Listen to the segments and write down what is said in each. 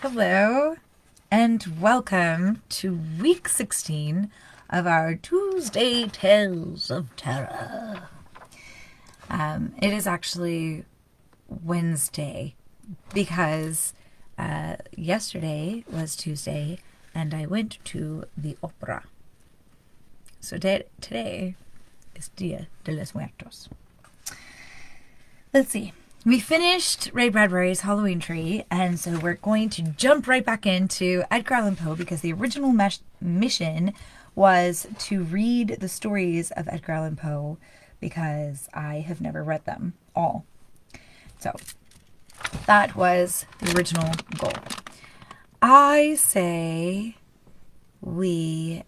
Hello, and welcome to week 16 of our Tuesday Tales of Terror. It is actually Wednesday because yesterday was Tuesday and I went to the opera. So today is Dia de los Muertos. Let's see. We finished Ray Bradbury's Halloween Tree, and so we're going to jump right back into Edgar Allan Poe because the original mission was to read the stories of Edgar Allan Poe because I have never read them all. So that was the original goal. I say we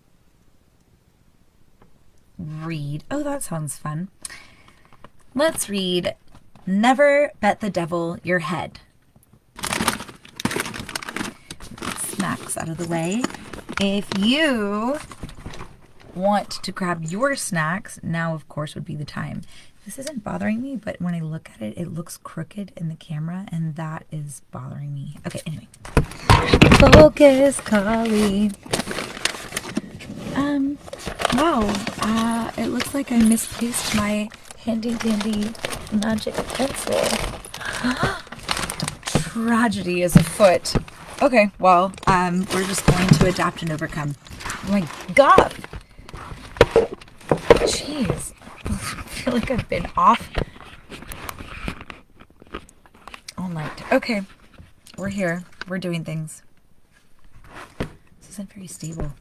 read. Oh, that sounds fun. Let's read Never Bet the Devil Your Head. Snacks out of the way. If you want to grab your snacks, now of course would be the time. This isn't bothering me, but when I look at it, it looks crooked in the camera, and that is bothering me. Okay, anyway. Focus, Collie. Wow. It looks like I misplaced my handy dandy magic pencil. Tragedy is afoot. Okay, well, we're just going to adapt and overcome. Oh my god! Jeez. I feel like I've been off all night. Okay, we're here. We're doing things. This isn't very stable.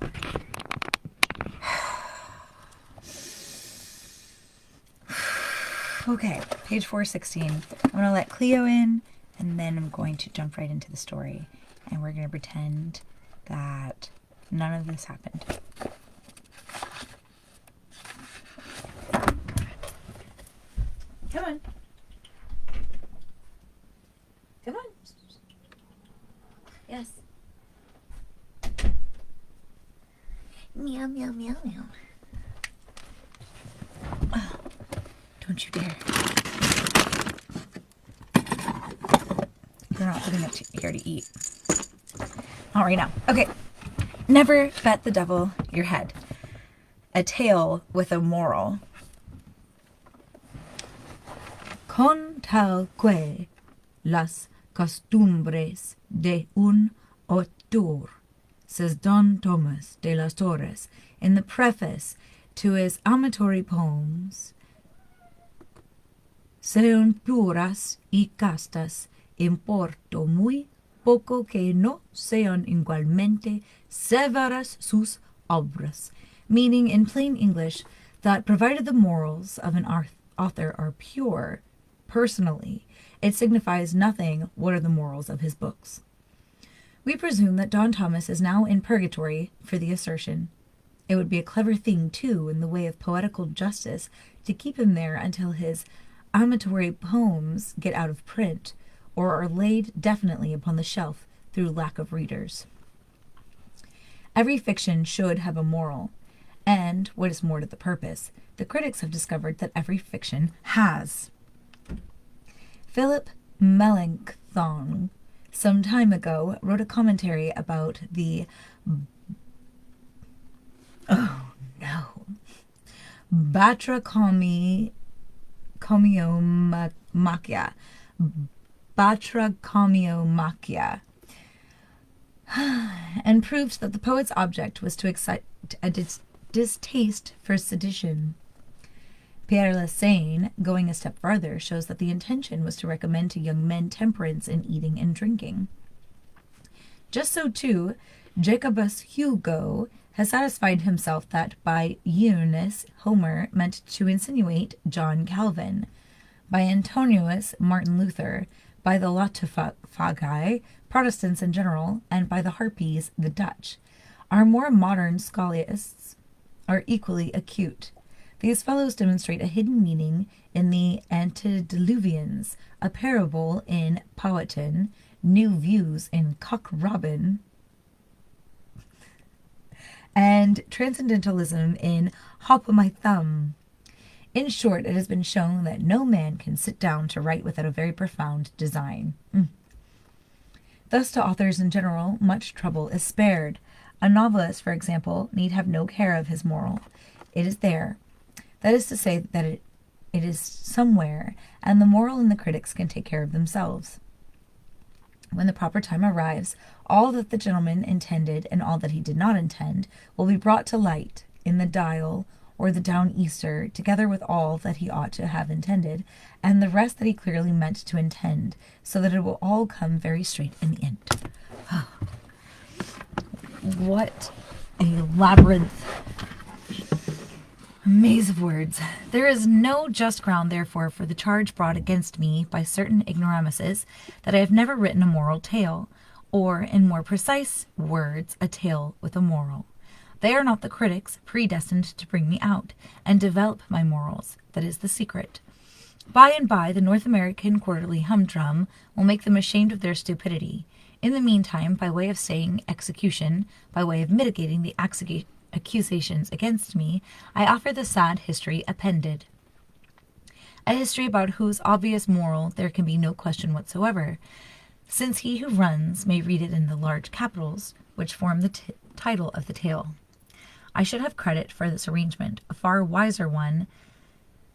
Okay, page 416. I'm going to let Cleo in, and then I'm going to jump right into the story. And we're going to pretend that none of this happened. Come on. Come on. Yes. Meow, meow, meow, meow. Oh. Don't you dare. You're not putting it here to eat. Not right now. Okay. Never bet the devil your head. A tale with a moral. Con tal que las costumbres de un autor, says Don Thomas de las Torres in the preface to his amatory poems, sean puras y castas, importo muy poco que no sean igualmente severas sus obras, meaning in plain English that provided the morals of an author are pure, personally, it signifies nothing what are the morals of his books. We presume that Don Thomas is now in purgatory for the assertion. It would be a clever thing, too, in the way of poetical justice, to keep him there until his amatory poems get out of print or are laid definitely upon the shelf through lack of readers. Every fiction should have a moral, and, what is more to the purpose, the critics have discovered that every fiction has. Philip Melanchthon some time ago wrote a commentary about the batrachomiomachia and proved that the poet's object was to excite a distaste for sedition. Pierre Lassaigne, going a step farther, shows that the intention was to recommend to young men temperance in eating and drinking. Just so, too, Jacobus Hugo has satisfied himself that by Eunice, Homer meant to insinuate John Calvin, by Antonius, Martin Luther, by the Lotophagi, Protestants in general, and by the Harpies, the Dutch. Our more modern scholiasts are equally acute. These fellows demonstrate a hidden meaning in the Antediluvians, a parable in Powhatan, new views in Cock Robin, and transcendentalism in Hop o' My Thumb. In short, it has been shown that no man can sit down to write without a very profound design. Thus, to authors in general, much trouble is spared. A novelist, for example, need have no care of his moral. It is there. That is to say that it is somewhere, and the moral and the critics can take care of themselves. When the proper time arrives, all that the gentleman intended and all that he did not intend will be brought to light in the dial or the down easter, together with all that he ought to have intended, and the rest that he clearly meant to intend, so that it will all come very straight in the end. What a labyrinth, a maze of words. There is no just ground, therefore, for the charge brought against me by certain ignoramuses that I have never written a moral tale, or, in more precise words, a tale with a moral. They are not the critics predestined to bring me out and develop my morals. That is the secret. By and by, the North American Quarterly Humdrum will make them ashamed of their stupidity. In the meantime, by way of staying execution, by way of mitigating the accusations against me, I offer the sad history appended. A history about whose obvious moral there can be no question whatsoever, since he who runs may read it in the large capitals which form the title of the tale. I should have credit for this arrangement, a far wiser one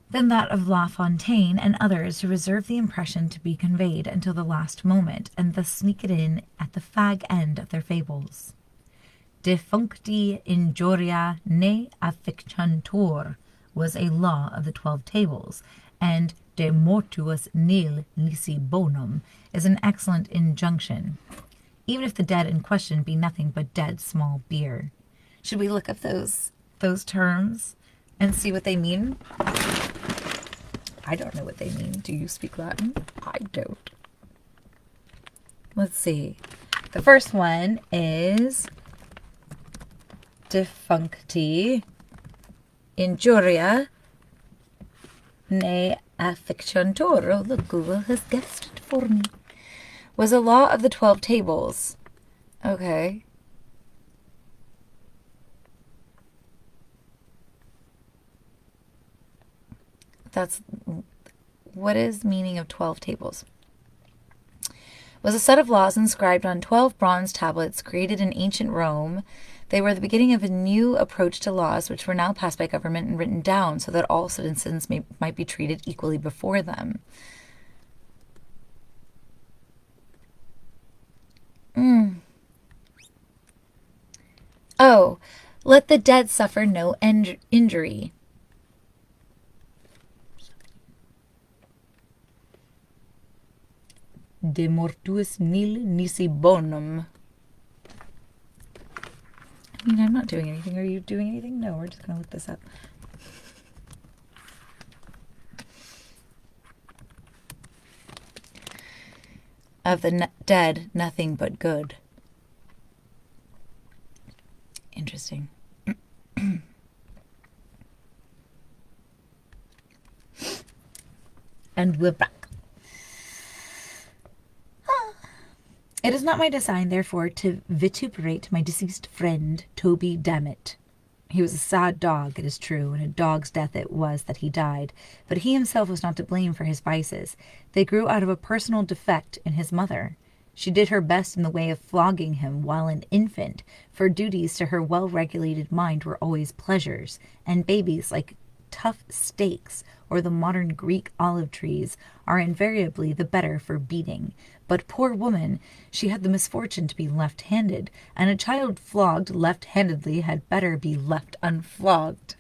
than that of La Fontaine and others who reserve the impression to be conveyed until the last moment, and thus sneak it in at the fag end of their fables. Defuncti injuria ne affictiontur was a law of the 12 tables, and de mortuus nil nisi bonum is an excellent injunction, even if the dead in question be nothing but dead small beer. Should we look up those terms and see what they mean? I don't know what they mean. Do you speak Latin? I don't. Let's see. The first one is defuncti injuria ne affectiontur. Oh, look, Google has guessed it for me. Was a law of the 12 tables. Okay. That's what is meaning of 12 tables? Was a set of laws inscribed on 12 bronze tablets created in ancient Rome. They were the beginning of a new approach to laws which were now passed by government and written down so that all citizens might be treated equally before them. Oh, let the dead suffer no injury. De mortuis nil nisi bonum. I mean, I'm not doing anything. Are you doing anything? No, we're just going to look this up. Of the dead, nothing but good. Interesting. And we're back. It is not my design, therefore, to vituperate my deceased friend, Toby Dammit. He was a sad dog, it is true, and a dog's death it was that he died, but he himself was not to blame for his vices. They grew out of a personal defect in his mother. She did her best in the way of flogging him while an infant, for duties to her well-regulated mind were always pleasures, and babies, like tough steaks or the modern Greek olive trees, are invariably the better for beating. But poor woman, she had the misfortune to be left-handed, and a child flogged left-handedly had better be left unflogged.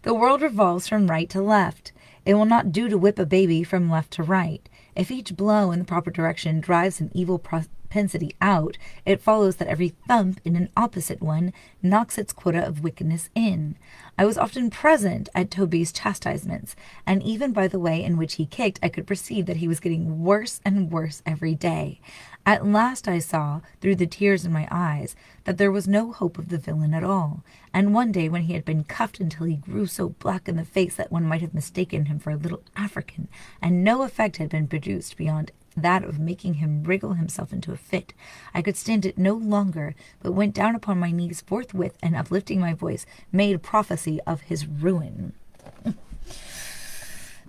The world revolves from right to left. It will not do to whip a baby from left to right. If each blow in the proper direction drives an evil propensity out, it follows that every thump in an opposite one knocks its quota of wickedness in. I was often present at Toby's chastisements, and even by the way in which he kicked, I could perceive that he was getting worse and worse every day. At last I saw, through the tears in my eyes, that there was no hope of the villain at all, and one day when he had been cuffed until he grew so black in the face that one might have mistaken him for a little African, and no effect had been produced beyond that of making him wriggle himself into a fit, I could stand it no longer, but went down upon my knees forthwith, and uplifting my voice, made prophecy of his ruin.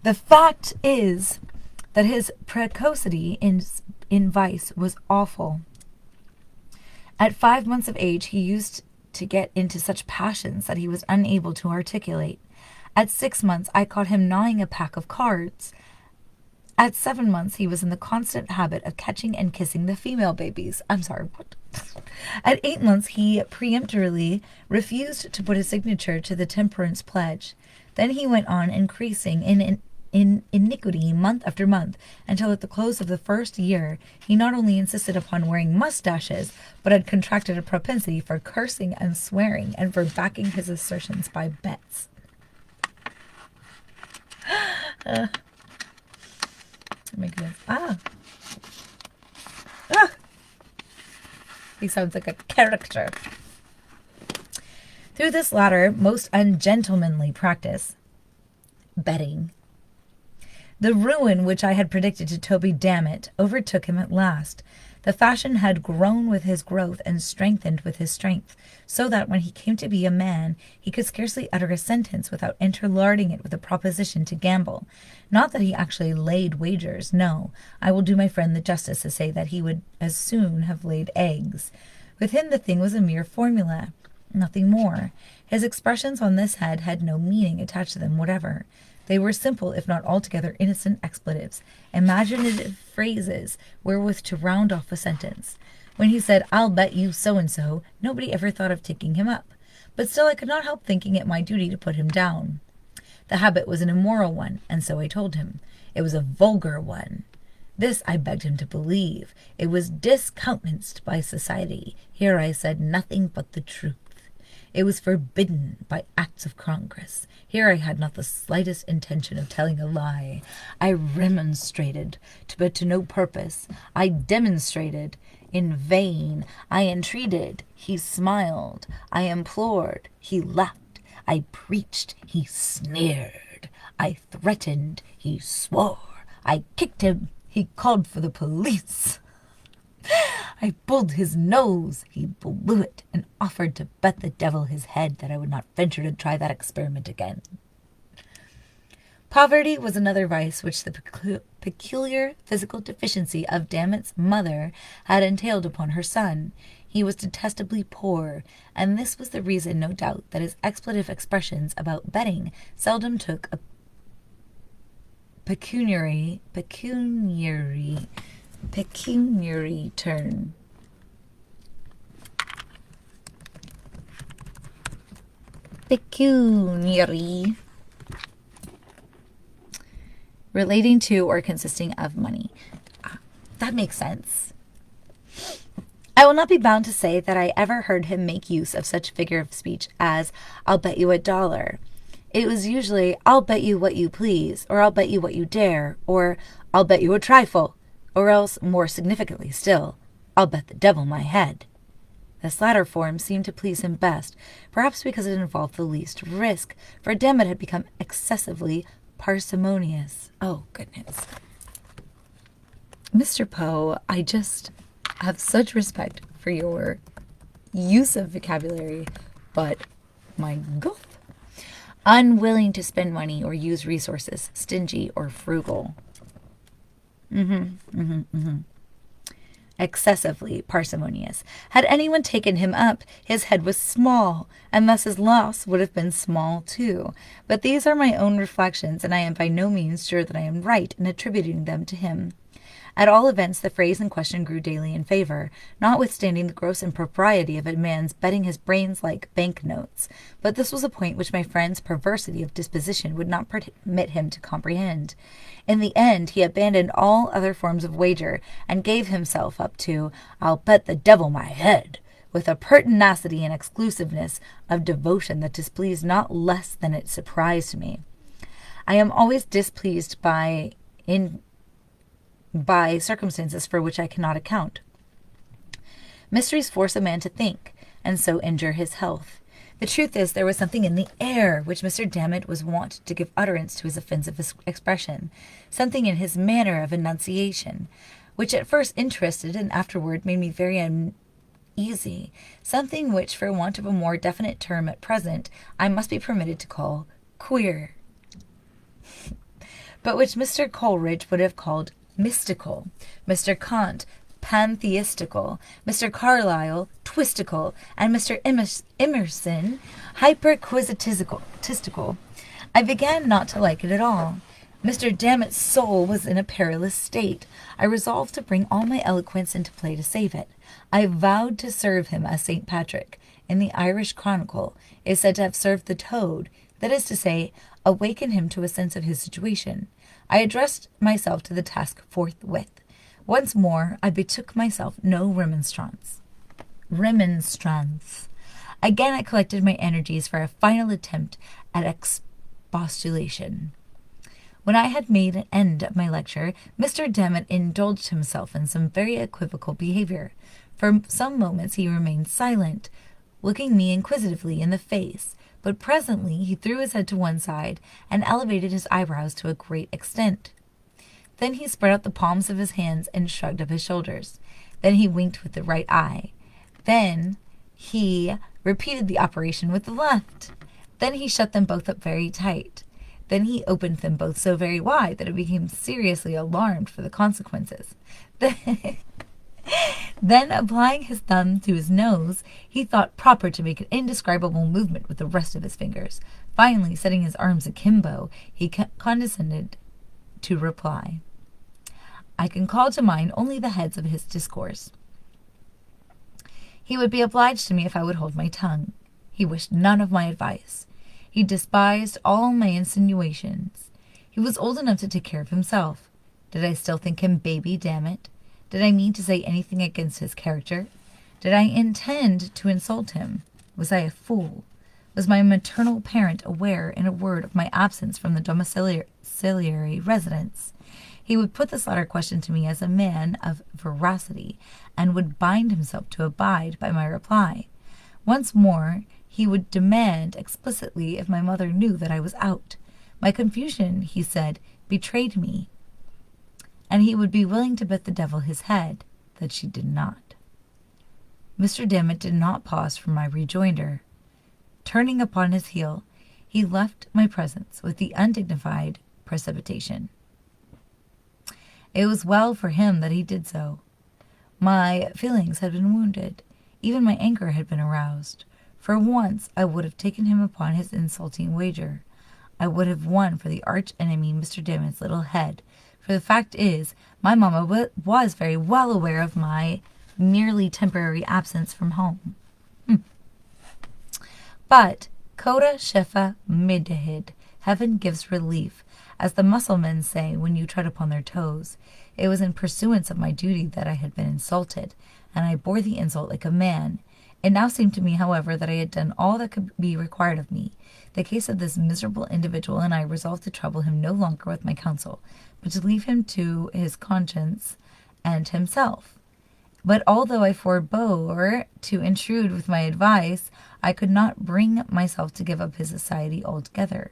The fact is that his precocity in vice was awful. At 5 months of age, he used to get into such passions that he was unable to articulate. At 6 months, I caught him gnawing a pack of cards. At 7 months, he was in the constant habit of catching and kissing the female babies. I'm sorry, what? At 8 months, he peremptorily refused to put his signature to the temperance pledge. Then he went on increasing in iniquity month after month, until at the close of the first year, he not only insisted upon wearing mustaches, but had contracted a propensity for cursing and swearing, and for backing his assertions by bets. Oh my goodness. He sounds like a character. Through this latter, most ungentlemanly practice, betting, the ruin which I had predicted to Toby Dammit overtook him at last. The fashion had grown with his growth and strengthened with his strength, so that when he came to be a man, he could scarcely utter a sentence without interlarding it with a proposition to gamble. Not that he actually laid wagers, no. I will do my friend the justice to say that he would as soon have laid eggs. With him the thing was a mere formula, nothing more. His expressions on this head had no meaning attached to them whatever. They were simple, if not altogether innocent expletives, imaginative phrases wherewith to round off a sentence. When he said, "I'll bet you so-and-so," nobody ever thought of taking him up. But still I could not help thinking it my duty to put him down. The habit was an immoral one, and so I told him. It was a vulgar one. This I begged him to believe. It was discountenanced by society. Here I said nothing but the truth. It was forbidden by acts of Congress. Here I had not the slightest intention of telling a lie. I remonstrated, but to no purpose. I demonstrated in vain. I entreated. He smiled. I implored. He laughed. I preached. He sneered. I threatened. He swore. I kicked him. He called for the police. I pulled his nose. He blew it, and offered to bet the devil his head that I would not venture to try that experiment again. Poverty was another vice which the peculiar physical deficiency of Dammit's mother had entailed upon her son. He was detestably poor, and this was the reason, no doubt, that his expletive expressions about betting seldom took a pecuniary turn. Pecuniary. Relating to or consisting of money. That makes sense. I will not be bound to say that I ever heard him make use of such figure of speech as, "I'll bet you $1." It was usually, "I'll bet you what you please," or "I'll bet you what you dare," or "I'll bet you a trifle," or else, more significantly still, "I'll bet the devil my head." This latter form seemed to please him best, perhaps because it involved the least risk, for Dammit had become excessively parsimonious. Oh, goodness. Mr. Poe, I just have such respect for your use of vocabulary, but my God. Unwilling to spend money or use resources, stingy or frugal. Excessively parsimonious. Had anyone taken him up, his head was small, and thus his loss would have been small too. But these are my own reflections, and I am by no means sure that I am right in attributing them to him. At all events, the phrase in question grew daily in favor, notwithstanding the gross impropriety of a man's betting his brains like bank-notes. But this was a point which my friend's perversity of disposition would not permit him to comprehend. In the end, he abandoned all other forms of wager, and gave himself up to, "I'll bet the devil my head," with a pertinacity and exclusiveness of devotion that displeased not less than it surprised me. I am always displeased by circumstances for which I cannot account. Mysteries force a man to think, and so injure his health. The truth is, there was something in the air which Mr. Dammit was wont to give utterance to his offensive expression, something in his manner of enunciation, which at first interested and afterward made me very uneasy, something which, for want of a more definite term at present, I must be permitted to call queer. but which Mr. Coleridge would have called mystical, Mr. Kant pantheistical, Mr. Carlyle twistical, and Mr. Emerson hyperquisitistical. I began not to like it at all. Mr. Dammit's soul was in a perilous state. I resolved to bring all my eloquence into play to save it. I vowed to serve him as St. Patrick, in the Irish Chronicle, is said to have served the toad, that is to say, awaken him to a sense of his situation. I addressed myself to the task forthwith. Once more, I betook myself no remonstrance. Again I collected my energies for a final attempt at expostulation. When I had made an end of my lecture, Mr. Dammit indulged himself in some very equivocal behavior. For some moments he remained silent, looking me inquisitively in the face, but presently he threw his head to one side and elevated his eyebrows to a great extent. Then he spread out the palms of his hands and shrugged up his shoulders. Then he winked with the right eye. Then he repeated the operation with the left. Then he shut them both up very tight. Then he opened them both so very wide that I became seriously alarmed for the consequences. Then, applying his thumb to his nose, he thought proper to make an indescribable movement with the rest of his fingers. Finally, setting his arms akimbo, he condescended to reply. I can call to mind only the heads of his discourse. He would be obliged to me if I would hold my tongue. He wished none of my advice. He despised all my insinuations. He was old enough to take care of himself. Did I still think him baby, damn it? Did I mean to say anything against his character? Did I intend to insult him? Was I a fool? Was my maternal parent aware, in a word, of my absence from the domiciliary residence? He would put this latter question to me as a man of veracity, and would bind himself to abide by my reply. Once more, he would demand explicitly if my mother knew that I was out. My confusion, he said, betrayed me, and he would be willing to bet the devil his head that she did not. Mr. Dammit did not pause for my rejoinder. Turning upon his heel, he left my presence with the undignified precipitation. It was well for him that he did so. My feelings had been wounded. Even my anger had been aroused. For once I would have taken him upon his insulting wager. I would have won for the arch enemy Mr. Dammit's little head. For the fact is, my mamma was very well aware of my merely temporary absence from home. But coda shefa midhid, heaven gives relief, as the Mussulmans say when you tread upon their toes. It was in pursuance of my duty that I had been insulted, and I bore the insult like a man. It now seemed to me, however, that I had done all that could be required of me. The case of this miserable individual and I resolved to trouble him no longer with my counsel, but to leave him to his conscience and himself. But although I forbore to intrude with my advice, I could not bring myself to give up his society altogether.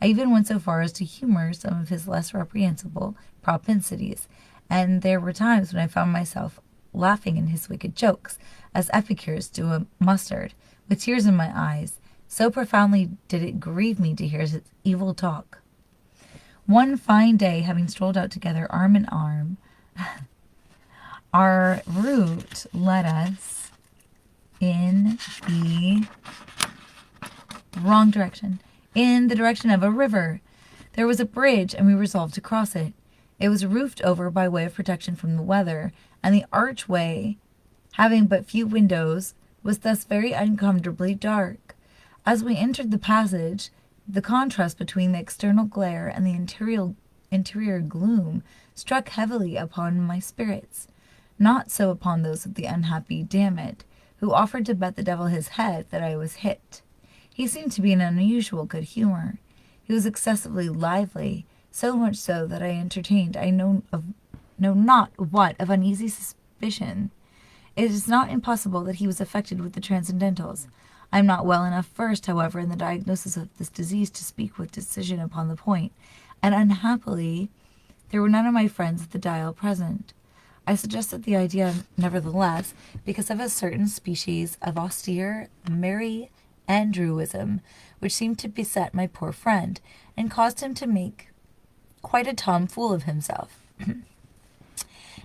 I even went so far as to humor some of his less reprehensible propensities, and there were times when I found myself laughing in his wicked jokes, as epicures do a mustard, with tears in my eyes. So profoundly did it grieve me to hear his evil talk. One fine day, having strolled out together arm in arm, our route led us in the wrong direction, in the direction of a river. There was a bridge, and we resolved to cross it. It was roofed over by way of protection from the weather, and the archway, having but few windows, was thus very uncomfortably dark. As we entered the passage, the contrast between the external glare and the interior gloom struck heavily upon my spirits. Not so upon those of the unhappy Dammit, who offered to bet the devil his head that I was hit. He seemed to be in unusual good humor. He was excessively lively, so much so that I entertained I know not what of uneasy suspicion. It is not impossible that he was affected with the transcendentals. I am not well enough versed, however, in the diagnosis of this disease to speak with decision upon the point, and unhappily there were none of my friends at the dial present. I suggested the idea, nevertheless, because of a certain species of austere, merry Andrewism, which seemed to beset my poor friend, and caused him to make quite a tomfool of himself.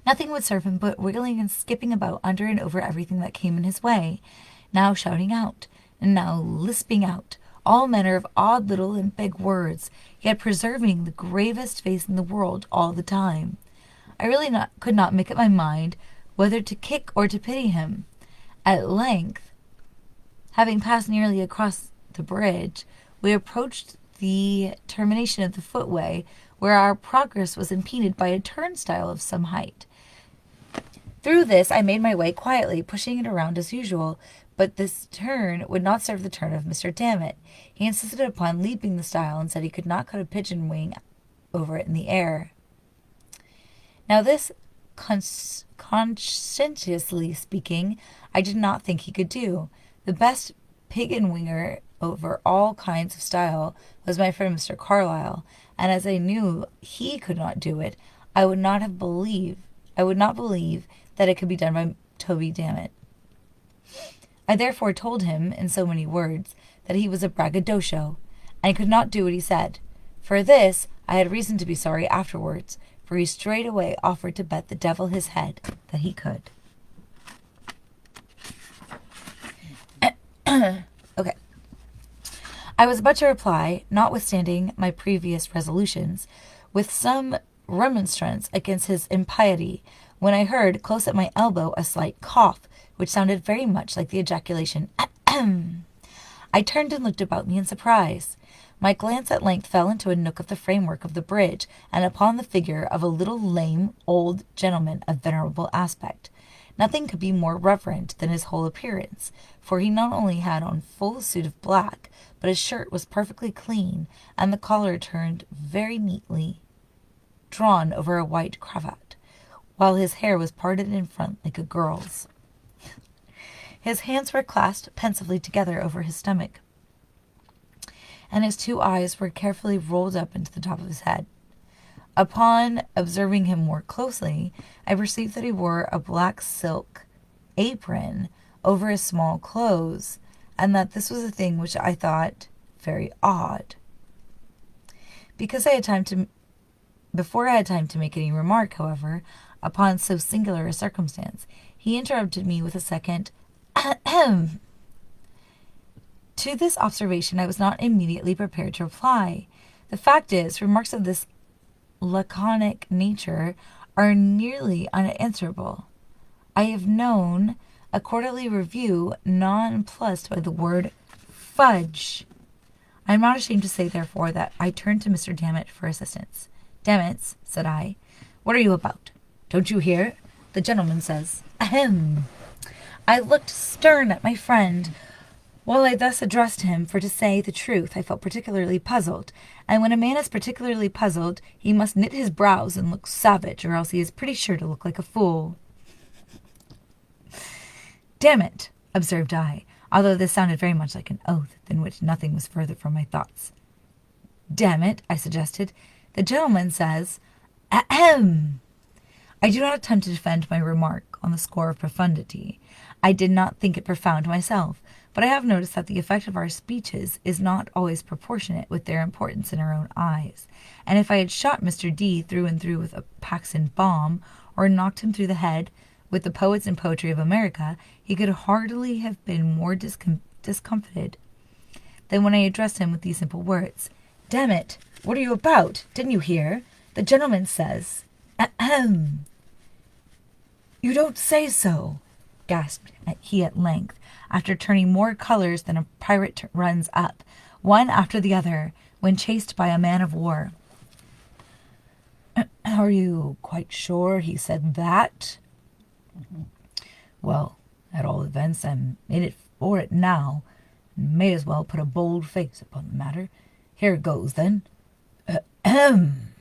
Nothing would serve him but wriggling and skipping about under and over everything that came in his way, now shouting out, and now lisping out all manner of odd little and big words, yet preserving the gravest face in the world all the time. I really could not make up my mind whether to kick or to pity him. At length, having passed nearly across the bridge, we approached the termination of the footway, where our progress was impeded by a turnstile of some height. Through this I made my way quietly, pushing it around as usual, but this turn would not serve the turn of Mr. Dammit. He insisted upon leaping the stile and said he could not cut a pigeon wing over it in the air. Now this, conscientiously speaking, I did not think he could do. The best pigeon winger over all kinds of style was my friend Mr. Carlyle, and as I knew he could not do it, I would not believe that it could be done by Toby Dammit. I therefore told him, in so many words, that he was a braggadocio, and could not do what he said. For this I had reason to be sorry afterwards, for he straightway offered to bet the devil his head that he could. Okay. I was about to reply, notwithstanding my previous resolutions, with some remonstrance against his impiety, when I heard close at my elbow a slight cough, which sounded very much like the ejaculation, "Ahem." I turned and looked about me in surprise. My glance at length fell into a nook of the framework of the bridge, and upon the figure of a little lame old gentleman of venerable aspect. Nothing could be more reverend than his whole appearance, for he not only had on full suit of black, but his shirt was perfectly clean, and the collar turned very neatly drawn over a white cravat, while his hair was parted in front like a girl's. His hands were clasped pensively together over his stomach, and his two eyes were carefully rolled up into the top of his head. Upon observing him more closely, I perceived that he wore a black silk apron over his small clothes, and that this was a thing which I thought very odd. Before I had time to make any remark, however, upon so singular a circumstance, he interrupted me with a second ahem. To this observation I was not immediately prepared to reply. The fact is, remarks of this laconic nature are nearly unanswerable. I have known a quarterly review nonplussed by the word fudge. I am not ashamed to say, therefore, that I turned to Mr. Dammit for assistance. "Dammit," said I, "what are you about? Don't you hear? The gentleman says, ahem." I looked stern at my friend while I thus addressed him, for to say the truth, I felt particularly puzzled, and when a man is particularly puzzled, he must knit his brows and look savage, or else he is pretty sure to look like a fool. "Damn it," observed I, although this sounded very much like an oath, than which nothing was further from my thoughts. "Damn it," I suggested, "the gentleman says, ahem." I do not attempt to defend my remark on the score of profundity. I did not think it profound myself, but I have noticed that the effect of our speeches is not always proportionate with their importance in our own eyes, and if I had shot Mr. D through and through with a Paxson bomb, or knocked him through the head with the poets and poetry of America, he could hardly have been more discomfited than when I addressed him with these simple words. "Damn it, what are you about? Didn't you hear? The gentleman says, ahem." "You don't say so," gasped he at length, after turning more colors than a pirate runs up, one after the other, when chased by a man of war. "Are you quite sure he said that?" "Well, at all events, I'm in it for it now, and may as well put a bold face upon the matter. Here goes, then. Ahem."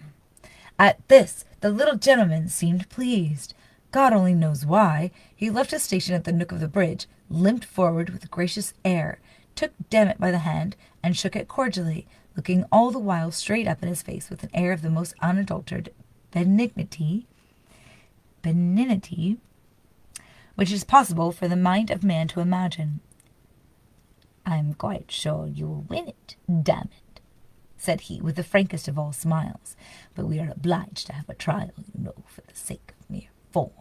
At this, the little gentleman seemed pleased. God only knows why. He left his station at the nook of the bridge, limped forward with a gracious air, took Dammit by the hand, and shook it cordially, looking all the while straight up in his face with an air of the most unadulterated benignity, which is possible for the mind of man to imagine. "I'm quite sure you'll win it, Dammit," said he, with the frankest of all smiles. "But we are obliged to have a trial, you know, for the sake of mere form."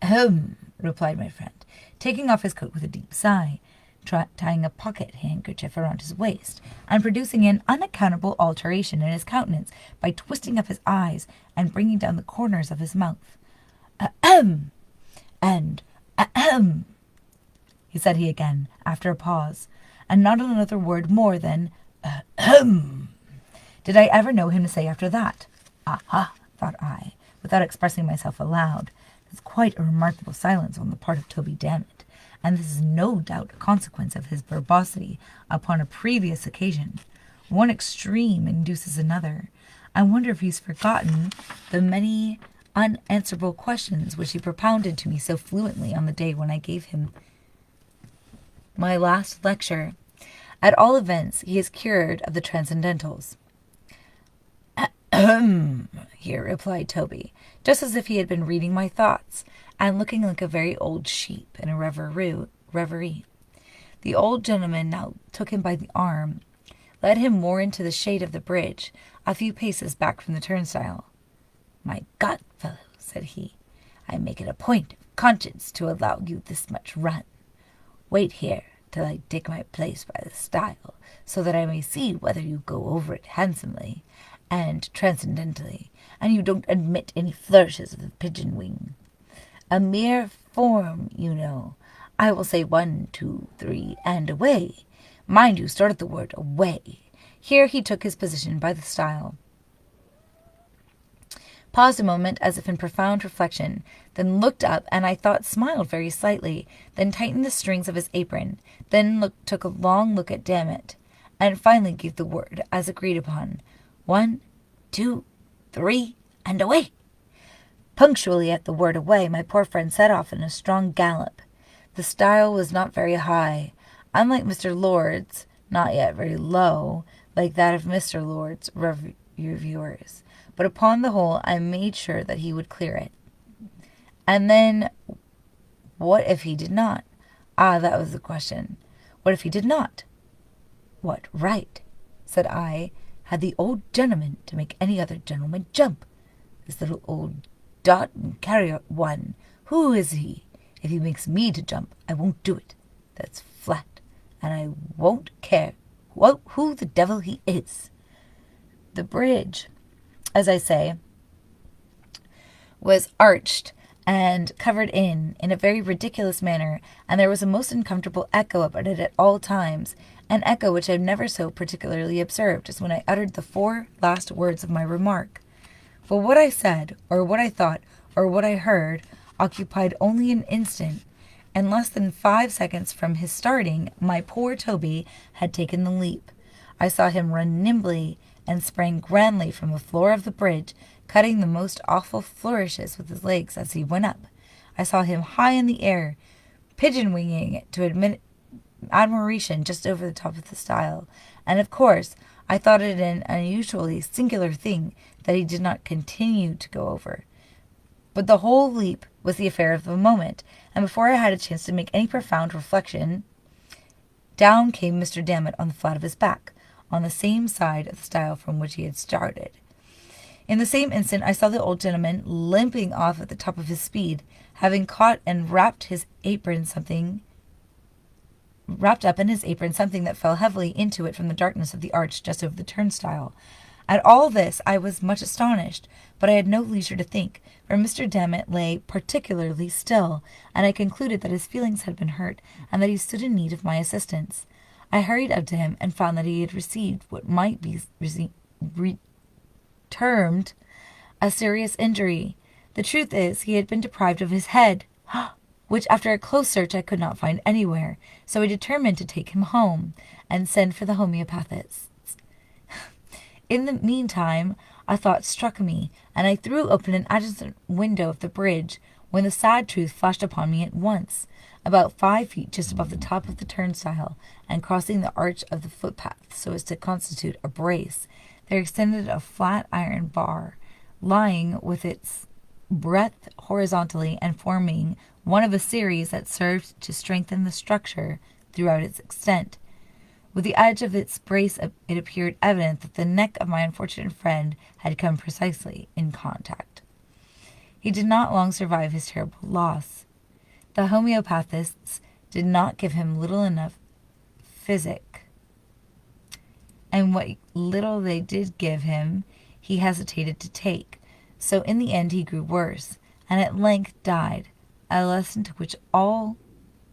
"Ahem," replied my friend, taking off his coat with a deep sigh, tying a pocket handkerchief around his waist, and producing an unaccountable alteration in his countenance by twisting up his eyes and bringing down the corners of his mouth. "Ahem! And ahem!" said he again, after a pause, and not another word more than ahem did I ever know him to say after that. "Aha," thought I, without expressing myself aloud. "That's quite a remarkable silence on the part of Toby Dammit, and this is no doubt a consequence of his verbosity upon a previous occasion. One extreme induces another. I wonder if he's forgotten the many unanswerable questions which he propounded to me so fluently on the day when I gave him my last lecture. At all events, he is cured of the transcendentals." "Ahem," here replied Toby, just as if he had been reading my thoughts, and looking like a very old sheep in a reverie. The old gentleman now took him by the arm, led him more into the shade of the bridge, a few paces back from the turnstile. "My God, fellow," said he, "I make it a point of conscience to allow you this much run. Wait here till I take my place by the stile, so that I may see whether you go over it handsomely and transcendentally, and you don't admit any flourishes of the pigeon wing. A mere form, you know. I will say 1, 2, 3, and away. Mind you, start at the word away." Here he took his position by the stile, paused a moment as if in profound reflection, then looked up, and I thought smiled very slightly, then tightened the strings of his apron, then took a long look at Dammit, and finally gave the word, as agreed upon. 1, 2, 3, and away. Punctually at the word away, my poor friend set off in a strong gallop. The stile was not very high, unlike Mr. Lord's, not yet very low, like that of Mr. Lord's reviewers, but upon the whole I made sure that he would clear it. And then, what if he did not? Ah, that was the question. What if he did not? What right, said I, had the old gentleman to make any other gentleman jump? This little old dot and carrier one, who is he? If he makes me to jump, I won't do it. That's flat, and I won't care who the devil he is. The bridge, as I say, was arched and covered in a very ridiculous manner, and there was a most uncomfortable echo about it at all times, an echo which I have never so particularly observed as when I uttered the 4 last words of my remark. For what I said, or what I thought, or what I heard, occupied only an instant. In less than 5 seconds from his starting, my poor Toby had taken the leap. I saw him run nimbly and sprang grandly from the floor of the bridge, cutting the most awful flourishes with his legs as he went up. I saw him high in the air, pigeon-winging it to admiration just over the top of the stile, and of course I thought it an unusually singular thing that he did not continue to go over. But the whole leap was the affair of a moment, and before I had a chance to make any profound reflection, down came Mr. Dammit on the flat of his back, on the same side of the stile from which he had started. In the same instant I saw the old gentleman limping off at the top of his speed, having caught and wrapped up in his apron something that fell heavily into it from the darkness of the arch just over the turnstile. At all this I was much astonished, but I had no leisure to think, for Mr. Dammit lay particularly still, and I concluded that his feelings had been hurt, and that he stood in need of my assistance. I hurried up to him, and found that he had received what might be termed a serious injury. The truth is, he had been deprived of his head, which after a close search I could not find anywhere, so I determined to take him home, and send for the homeopathists. In the meantime, a thought struck me, and I threw open an adjacent window of the bridge, when the sad truth flashed upon me at once. About 5 feet just above the top of the turnstile, and crossing the arch of the footpath so as to constitute a brace, there extended a flat iron bar, lying with its breadth horizontally and forming one of a series that served to strengthen the structure throughout its extent. With the edge of its brace, it appeared evident that the neck of my unfortunate friend had come precisely in contact. He did not long survive his terrible loss. The homeopathists did not give him little enough physic, and what little they did give him, he hesitated to take. So in the end he grew worse, and at length died, a lesson to all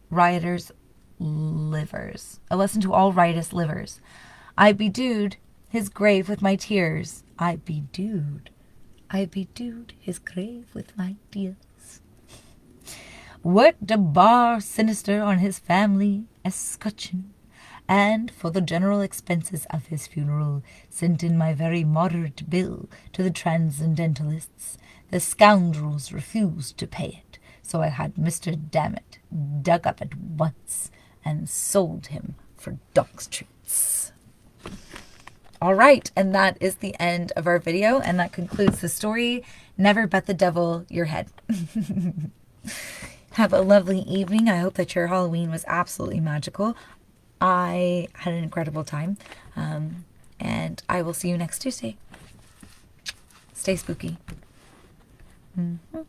riotous livers. I bedewed his grave with my tears. I bedewed his grave with my tears. Worked a bar sinister on his family escutcheon, and for the general expenses of his funeral sent in my very moderate bill to the transcendentalists. The scoundrels refused to pay it, so I had Mr. Dammit dug up at once and sold him for dog's treats. All right, and that is the end of our video, and that concludes the story, Never Bet the Devil Your Head. Have a lovely evening. I hope that your Halloween was absolutely magical. I had an incredible time, and I will see you next Tuesday. Stay spooky. Mm-hmm.